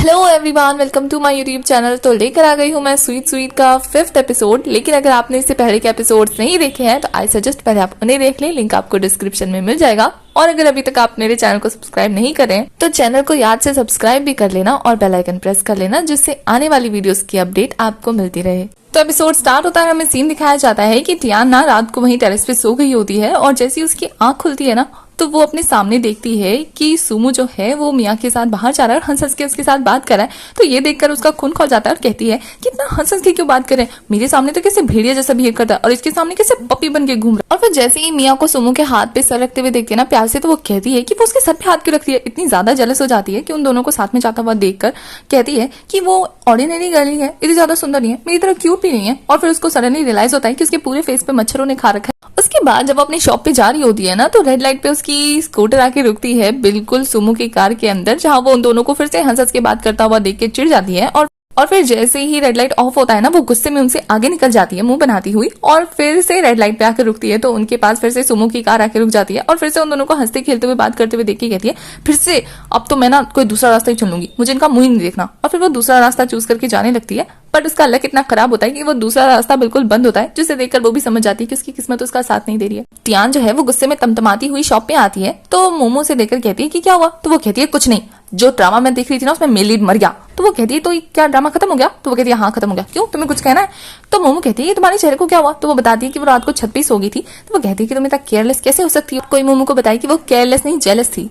Hello everyone, welcome to my YouTube channel. तो लेकर आ गई हूँ मैं स्वीट स्वीट का 5th एपिसोड। लेकिन अगर आपने इससे पहले के एपिसोड्स नहीं देखे हैं तो आई सजेस्ट पहले आप उन्हें देख लें, लिंक आपको डिस्क्रिप्शन में मिल जाएगा। और अगर अभी तक आप मेरे चैनल को सब्सक्राइब नहीं करें तो चैनल को याद से सब्सक्राइब भी कर लेना और बेल आइकन प्रेस कर लेना, जिससे आने वाली वीडियोस की अपडेट आपको मिलती रहे। तो एपिसोड स्टार्ट होता है, हमें सीन दिखाया जाता है कि टियान ना रात को वहीं टेरेस पे सो गई होती है और जैसे ही उसकी आंख खुलती है ना तो वो अपने सामने देखती है कि सुमो जो है वो मिया के साथ बाहर जा रहा है और हंस हंस के उसके साथ बात कर रहा है। तो ये देखकर उसका खून खौल जाता है और कहती है कि इतना हंस हंस के क्यों बात कर रहे हैं, मेरे सामने तो कैसे भेड़िया जैसा बिहेव करता है और इसके सामने कैसे पपी बन के घूम रहा है। और फिर जैसे ही मिया को सुमो के हाथ पे सर रखते हुए देखती है ना प्यार से, तो वो कहती है कि वो उसके सर पे हाथ क्यों रखती है। इतनी ज्यादा जेलस हो जाती है कि उन दोनों को साथ में जाता हुआ देखकर कहती है कि वो ऑर्डिनरी गर्ल ही है, इतनी ज्यादा सुंदर नहीं है, मेरी तरह क्यूट भी नहीं है। और फिर उसको सडनली रियलाइज होता है कि उसके पूरे फेस पे मच्छरों ने खा रखा है। उसके बाद जब वो अपनी शॉप पे जा रही होती है ना तो रेड लाइट पे उसकी स्कूटर आके रुकती है बिल्कुल सुमो की कार के अंदर, जहां वो उन दोनों को फिर से हंस हंस के बात करता हुआ देख के चिढ़ जाती है। और फिर जैसे ही रेड लाइट ऑफ होता है ना वो गुस्से में उनसे आगे निकल जाती है मुंह बनाती हुई और फिर से रेड लाइट पे आकर रुकती है। तो उनके पास फिर से सुमो की कार आके रुक जाती है और फिर से उन दोनों को हंसते खेलते हुए बात करते हुए देख के कहती है फिर से अब तो मैं ना कोई दूसरा रास्ता ही चुन लूंगी, मुझे इनका मुंह ही नहीं देखना। और फिर वो दूसरा रास्ता चूज करके जाने लगती है। बट उसका लक इतना खराब होता है कि वो दूसरा रास्ता बिल्कुल बंद होता है, जिसे देखकर वो भी समझ जाती है कि उसकी किस्मत उसका साथ नहीं दे रही है। टियान जो है वो गुस्से में तमतमाती हुई शॉप पे आती है तो मोमो से देखकर कहती है कि क्या हुआ। तो वो कहती है कुछ नहीं, जो ड्रामा मैं देख रही थी ना उसमें मेली मर गया। तो वो कहती है तो क्या ड्रामा खत्म हो गया। तो वो कहती है हाँ खत्म हो गया, क्यों तुम्हें कुछ कहना है। तो मोमो कहती है तुम्हारे चेहरे को क्या हुआ। तो वो बताती है कि वो रात को छत पे सो गई थी। तो वो कहती है कि तुम इतना केयरलेस कैसे हो सकती हो। कोई मोमो को बताई कि वो केयरलेस नहीं जेलस थी।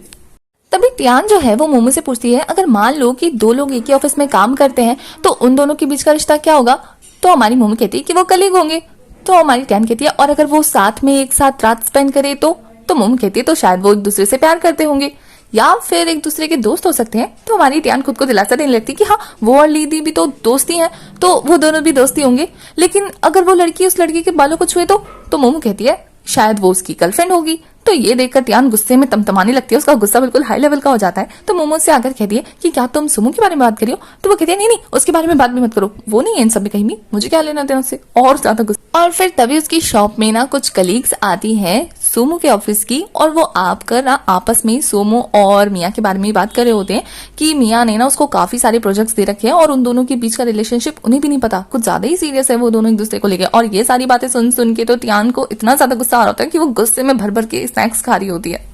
तभी टियान जो है वो मोमो से पूछती है अगर मान लो कि दो लोग एक ही ऑफिस में काम करते हैं तो उन दोनों के बीच का रिश्ता क्या होगा। तो हमारी मोमो कहती है कि वो कलीग होंगे। तो हमारी टियान कहती है और अगर वो साथ में एक साथ रात स्पेंड करे तो मोमो कहती है तो शायद वो एक दूसरे से प्यार करते होंगे या फिर एक दूसरे के दोस्त हो सकते हैं। तो हमारी टियान खुद को दिलासा देने लगती कि हाँ वो और लीदी भी तो दोस्ती हैं, तो वो दोनों भी दोस्ती होंगे। लेकिन अगर वो लड़की उस लड़की के बालों को छुए तो मोमो कहती है शायद वो उसकी गर्लफ्रेंड होगी। तो ये देखकर टियान गुस्से में तमतमाने लगती है, उसका गुस्सा बिल्कुल हाई लेवल का हो जाता है। तो मोमो से आकर कहती है कि क्या तुम सुमो के बारे में बात करियो। तो वो कहती है नहीं उसके बारे में बात भी मत करो, वो नहीं है इन सब में कहीं भी, मुझे क्या लेना देना उससे। और ज्यादा गुस्सा। और फिर तभी उसकी शॉप में ना कुछ कलीग्स आती हैं सोमो के ऑफिस की और वो आकर ना आपस में सोमो और मिया के बारे में बात कर रहे होते हैं कि मिया ने ना उसको काफी सारे प्रोजेक्ट्स दे रखे हैं और उन दोनों के बीच का रिलेशनशिप उन्हें भी नहीं पता, कुछ ज्यादा ही सीरियस है वो दोनों एक दूसरे को लेकर। और ये सारी बातें सुन के तो टियान को इतना ज्यादा गुस्सा आ रहा होता है कि वो गुस्से में भर भर के स्नैक्स खा रही होती है।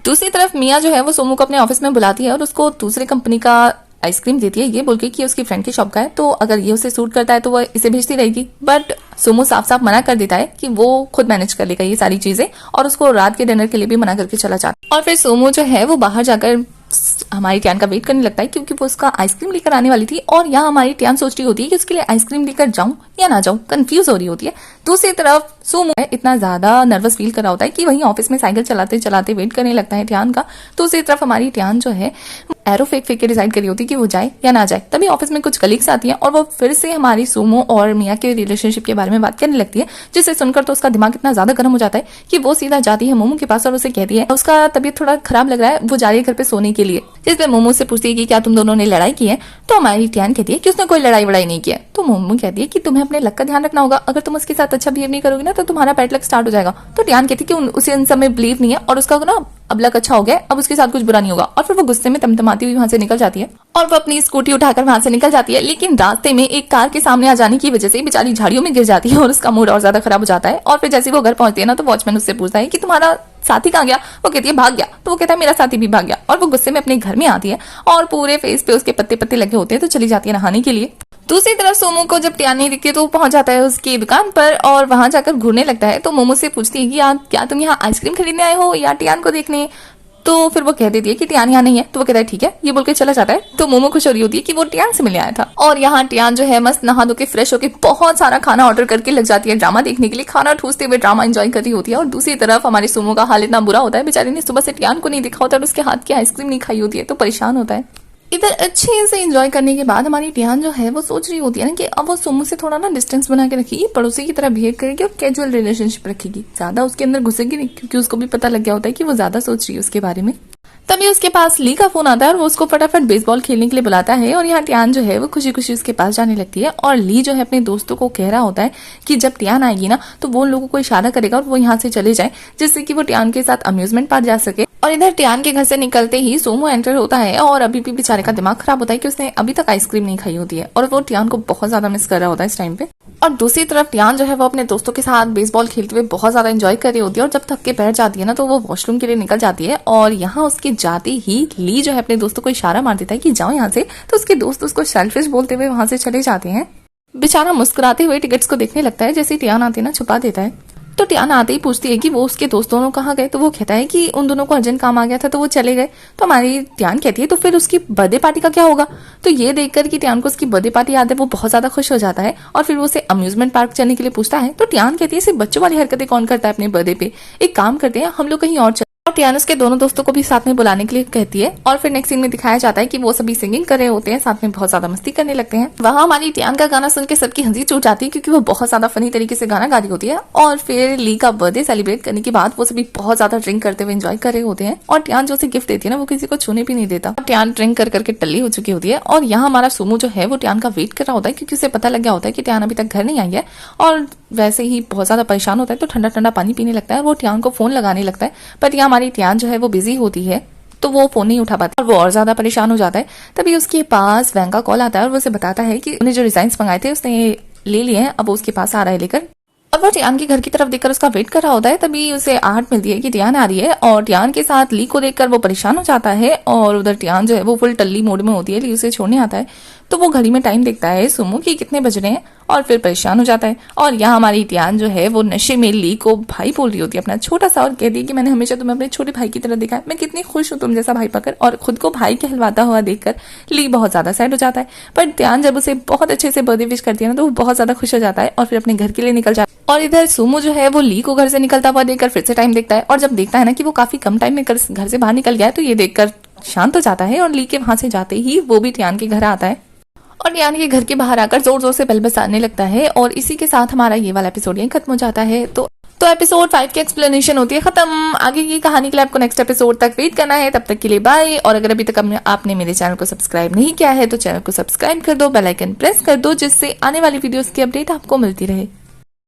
दूसरी तरफ मिया जो है वो सोमो को अपने ऑफिस में बुलाती है और उसको दूसरी कंपनी का आइसक्रीम देती है, ये बोल के कि उसकी फ्रेंड की शॉप का है, तो अगर ये उसे सूट करता है तो वो इसे भेजती रहेगी। बट सोमो साफ साफ मना कर देता है कि वो खुद मैनेज कर लेगा ये सारी चीजें और उसको रात के डिनर के लिए भी मना करके चला जाता है। और फिर सोमो जो है वो बाहर जाकर हमारी टियान का वेट करने लगता है क्योंकि वो उसका आइसक्रीम लेकर आने वाली थी। और यहाँ हमारी टियान सोच रही होती है कि उसके लिए आइसक्रीम लेकर जाऊं या ना जाऊं, कंफ्यूज हो रही होती है। दूसरी तरफ सोमो इतना ज्यादा नर्वस फील कर रहा होता है कि वहीं ऑफिस में साइकिल चलाते चलाते वेट करने लगता है टियान का। दूसरी तरफ हमारी टियान जो है एरो फेंक के डिसाइड करी होती है कि वो जाए या ना जाए। तभी ऑफिस में कुछ कलीग्स आती हैं और वो फिर से हमारी सोमो और मिया के रिलेशनशिप के बारे में बात करने लगती है, जिसे सुनकर तो उसका दिमाग इतना ज्यादा गर्म हो जाता है कि वो सीधा जाती है मोमो के पास और उसे कहती है उसका तबीयत थोड़ा खराब लग रहा है, वो जा रही है घर पे सोने के लिए। जिसपे मोमो से पूछती है कि क्या तुम दोनों ने लड़ाई की है। तो हमारी टियान कहती है कि उसने कोई लड़ाई वड़ाई नहीं किया। तो मोमो कहती है कि तुम्हें अपने लक का ध्यान रखना होगा, अगर तुम उसके साथ अच्छा बिहेव नहीं करोगे ना तो तुम्हारा बैड लक स्टार्ट हो जाएगा। तो टियान कहती है कि उसे इन सब में बिलीव नहीं है और उसका ना अब लक अच्छा हो गया, अब उसके साथ कुछ बुरा नहीं होगा। और फिर वो गुस्से में तमतमाती हुई वहां से निकल जाती है और वो अपनी स्कूटी उठाकर वहां से निकल जाती है। लेकिन रास्ते में एक कार के सामने आ जाने की वजह से बेचारी झाड़ियों में गिर जाती है और उसका मूड और ज्यादा खराब हो जाता है। और फिर जैसे वो घर पहुंचती है ना तो वॉचमैन उससे पूछता है कि तुम्हारा साथी कहाँ गया। वो कहती है भाग गया। तो वो कहता है मेरा साथी भी भाग गया। और वो गुस्से में अपने घर में आती है और पूरे फेस पे उसके पत्ते पत्ते लगे होते हैं तो चली जाती है नहाने के लिए। दूसरी तरफ सोमो को जब टियान नहीं दिखती तो वो पहुंच जाता है उसकी दुकान पर और वहां जाकर घूरने लगता है। तो मोमो से पूछती है कि क्या तुम यहाँ आइसक्रीम खरीदने आए हो या टियान को देखने। तो फिर वो कह देती है कि टियान यहाँ नहीं है। तो वो कहता है ठीक है, ये बोल के चला जाता है। तो मोमो खुश हो रही होती है कि वो टियान से मिलने आया था। और यहाँ टियान जो है मस्त नहा धो के फ्रेश होके बहुत सारा खाना ऑर्डर करके लग जाती है ड्रामा देखने के लिए, खाना ठूसते हुए ड्रामा एंजॉय कर रही होती है। और दूसरी तरफ हमारी सोमो का हाल इतना बुरा होता है, बेचारी ने सुबह से टियान को नहीं देखा होता और उसके हाथ की आइसक्रीम नहीं खाई होती है तो परेशान होता है। इधर अच्छे से एंजॉय करने के बाद हमारी टियान जो है वो सोच रही होती है ना कि अब वो सोमो से थोड़ा ना डिस्टेंस बना के रखेगी, पड़ोसी की तरह बिहेव करेगी और कैजुअल रिलेशनशिप रखेगी, ज्यादा उसके अंदर घुसेगी नहीं क्योंकि उसको भी पता लग गया होता है कि वो ज्यादा सोच रही है उसके बारे में। तभी उसके पास ली का फोन आता है और वो उसको फटाफट बेसबॉल खेलने के लिए बुलाता है और यहाँ टियान जो है वो खुशी खुशी उसके पास जाने लगती है और ली जो है अपने दोस्तों को कह रहा होता है कि जब टियान आएगी ना तो वो उन लोगों को इशारा करेगा और वो यहाँ से चले जाए, जिससे कि वो टियान के साथ अम्यूजमेंट पार्क जा सके। और इधर टियान के घर से निकलते ही सोमो एंटर होता है और अभी भी बेचारे का दिमाग खराब होता है कि उसने अभी तक आइसक्रीम नहीं खाई होती है और वो टियान को बहुत ज्यादा मिस कर रहा होता है इस टाइम पे। और दूसरी तरफ टियान जो है वो अपने दोस्तों के साथ बेसबॉल खेलते हुए बहुत ज्यादा एंजॉय कर रही होती है और जब थक के बैठ जाती है ना तो वो वॉशरूम के लिए निकल जाती है और यहाँ उसके जाते ही ली जो है अपने दोस्तों को इशारा मार देता है कि जाओ यहाँ से, तो उसके दोस्त उसको सेल्फिश बोलते हुए वहां से चले जाते हैं। बेचारा मुस्कुराते हुए टिकट्स को देखने लगता है, जैसे टियान आती है ना छुपा देता है। तो टियान आते ही पूछती है कि वो उसके दोस्त दोनों कहाँ गए, तो वो कहता है कि उन दोनों को अर्जेंट काम आ गया था तो वो चले गए। तो हमारी टियान कहती है तो फिर उसकी बर्थडे पार्टी का क्या होगा। तो ये देखकर कि टियान को उसकी बर्थडे पार्टी याद है वो बहुत ज्यादा खुश हो जाता है और फिर वो उसे अम्यूजमेंट पार्क चलने के लिए पूछता है। तो टियान कहती है सिर्फ बच्चों वाली हरकतें कौन करता है अपने बर्थडे पे, एक काम करते हैं हम लोग कहीं और। और टियान उसके दोनों दोस्तों को भी साथ में बुलाने के लिए कहती है और फिर नेक्स्ट सीन में दिखाया जाता है कि वो सभी सिंगिंग कर रहे होते हैं, साथ में बहुत ज्यादा मस्ती करने लगते हैं। वहां हमारी टियान का गाना सुन के सबकी हंसी छूट जाती है क्योंकि वो बहुत ज्यादा फनी तरीके से गाना गा रही होती है। और फिर ली का बर्थडे सेलिब्रेट करने के बाद वो सभी बहुत ज्यादा ड्रिंक करते हुए एंजॉय कर रहे होते हैं और टियान जो उसे गिफ्ट देती है ना वो किसी को छूने भी नहीं देता। टियान ड्रिंक कर करके टल्ली हो चुकी होती है और यहाँ हमारा सोमू जो है वो टियान का वेट कर रहा होता है क्योंकि उसे पता लग गया होता है कि टियान अभी तक घर नहीं आई है और वैसे ही बहुत ज्यादा परेशान होता है। तो ठंडा ठंडा पानी पीने लगता है और वो टियान को फोन लगाने लगता है, पर यहाँ हमारी टियान जो है वो बिजी होती है तो वो फोन नहीं उठा पाता और वो और ज्यादा परेशान हो जाता है। तभी उसके पास वैंग का कॉल आता है और वो उसे बताता है कि उन्हें जो डिजाइन्स मंगाए थे उसने ले लिए हैं, अब वो उसके पास आ रहा है लेकर। और वो टियान के घर की तरफ देखकर उसका वेट कर रहा होता है। तभी उसे आहट मिलती है कि टियान आ रही है और टियान के साथ ली को देखकर वो परेशान हो जाता है और उधर टियान जो है वो फुल टल्ली मोड में होती है। ली उसे छोड़ने आता है तो वो घड़ी में टाइम देखता है सोमू कि कितने बज रहे हैं और फिर परेशान हो जाता है। और यहाँ हमारी टियान जो है वो नशे में ली को भाई बोल रही होती है अपना छोटा सा और कहती है कि मैंने हमेशा तुम्हें अपने छोटे भाई की तरह देखा है, मैं कितनी खुश हूँ तुम जैसा भाई पाकर। और खुद को भाई कहलवाता हुआ देखकर ली बहुत ज्यादा सैड हो जाता है, पर टियान जब उसे बहुत अच्छे से बर्थडे विश करती है ना तो वो बहुत ज्यादा खुश हो जाता है और फिर अपने घर के लिए निकल जाता है। और इधर सोमू जो है वो ली को घर से निकलता हुआ देखकर फिर से टाइम देखता है और जब देखता है ना कि वो काफी कम टाइम में घर से बाहर निकल गया है तो ये देखकर शांत हो जाता है और ली के वहां से जाते ही वो भी टियान के घर आता है और टियान के घर के बाहर आकर जोर जोर से बेल बजाने लगता है। और इसी के साथ हमारा ये वाला एपिसोड यहीं खत्म हो जाता है। तो एपिसोड 5 की एक्सप्लेनेशन होती है खत्म। आगे की कहानी के लिए आपको नेक्स्ट एपिसोड तक वेट करना है, तब तक के लिए बाय। और अगर अभी तक आपने मेरे चैनल को सब्सक्राइब नहीं किया है तो चैनल को सब्सक्राइब कर दो, बेल आइकन प्रेस कर दो, जिससे आने वाली वीडियोस की अपडेट आपको मिलती रहे।